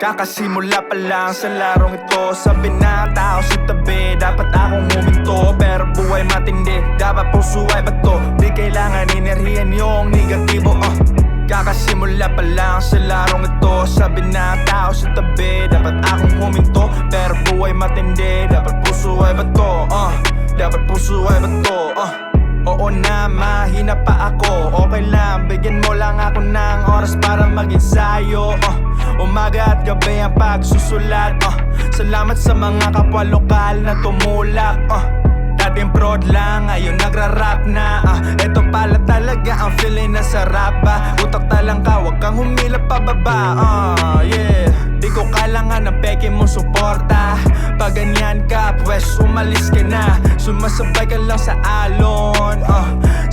Kakasimula pa lang sa larong ito. Sabi na tao sa tabi, dapat akong huminto. Pero buhay matindi, dapat puso ay bato. Di kailangan inerhiyan yung negatibo. Kakasimula pa lang sa larong ito. Sabi na tao sa tabi, dapat akong huminto. Pero buhay matindi, dapat puso ay bato. Dapat puso ay bato. Oo na, mahina pa ako. Okay lang, bigyan mo lang ako ng oras para mag-ensayo. Umaga at gabi ang pagsusulat. Salamat sa mga kapwa lokal na tumulak. Dating prod lang, ngayon nagra-rap na. Eto pala talaga ang feeling na sarap ba. Utak talang ka, wag kang humilap pababa. Yeah, di ko kailangan ng peke mong suporta. Pag ganyan ka, pwes umalis ka na. Sumasabay ka lang sa alon.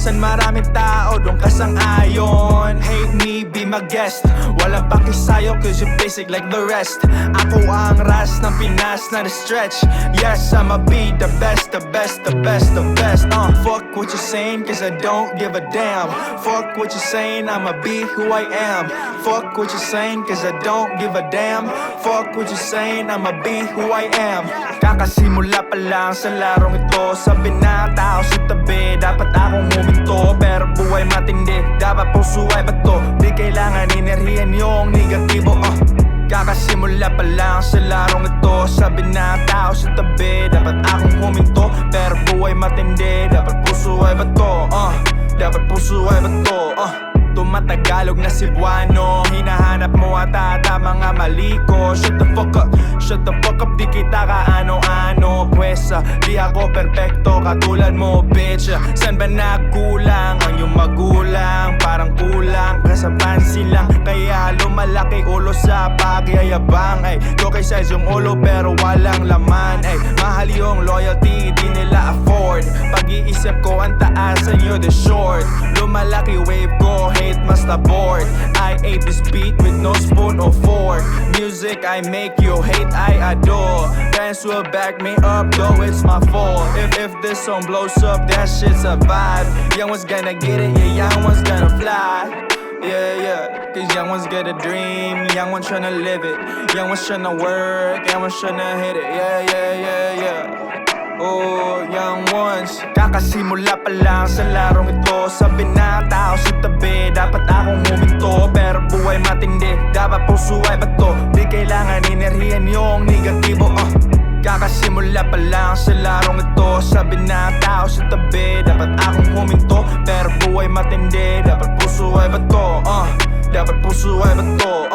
San maraming tao, doon ka sang-ayon. Hate me, be my guest. Walang pakisayo, cause you're basic like the rest. Ako ang ras ng Pinas na stretch. Yes, I'ma be the best, the best, the best, the best. Fuck what you're saying, cause I don't give a damn. Fuck what you're saying, I'ma be who I am. Fuck what you're saying, cause I don't give a damn. Fuck what you're saying, I'ma be who I am. Kakasimula pa lang sa larong ito. Sabi na tao sa tabi, dapat akong huminto. Pero buhay matindi, dapat puso ay bato. Di kailangan inerhiyan yung negatibo. Kakasimula pa lang sa larong ito. Sabi na tao sa tabi, dapat akong huminto. Pero buhay matindi, dapat puso ay bato. Dapat puso ay bato. Tumatagalog na Cebuano, hinahanap mo ata mga mali ko. Shut the fuck up, shut the fuck up. Di kita kaano-ano. Pwes di ako perfecto katulad mo, bitch. San ba nagkulang ang iyong magulang? Parang kulang ka sa pansin lang, kaya lumalaki ulo sa pagyayabang. Okay size yung ulo pero walang laman. Mahal yung loyalty, di nila afford. Pag-iisip ko ang taas, and you're the short. Lumalaki wave ko, hate must abort. I ate this beat with no spoon or fork. Music I make, you hate I adore. Fans will back me up though it's my fault. If this song blows up, that shit's a vibe. Young one's gonna get it, yeah, young one's gonna fly. Yeah, cause young ones get a dream, young ones tryna live it. Young ones tryna work, young ones tryna hit it. Yeah. Oh, young ones. Kakasimula pa lang sa larong ito. Sabi na tao sa tabi, dapat akong huminto. Pero buhay matindi, dapat puso ay bato. Di kailangan inerhiyan yung negatibo. Kakasimula pa lang sa larong ito. Sabi na tao sa tabi, dapat akong huminto. Pero buhay matindi, dapat puso ay bato. Dapat puso ay bato.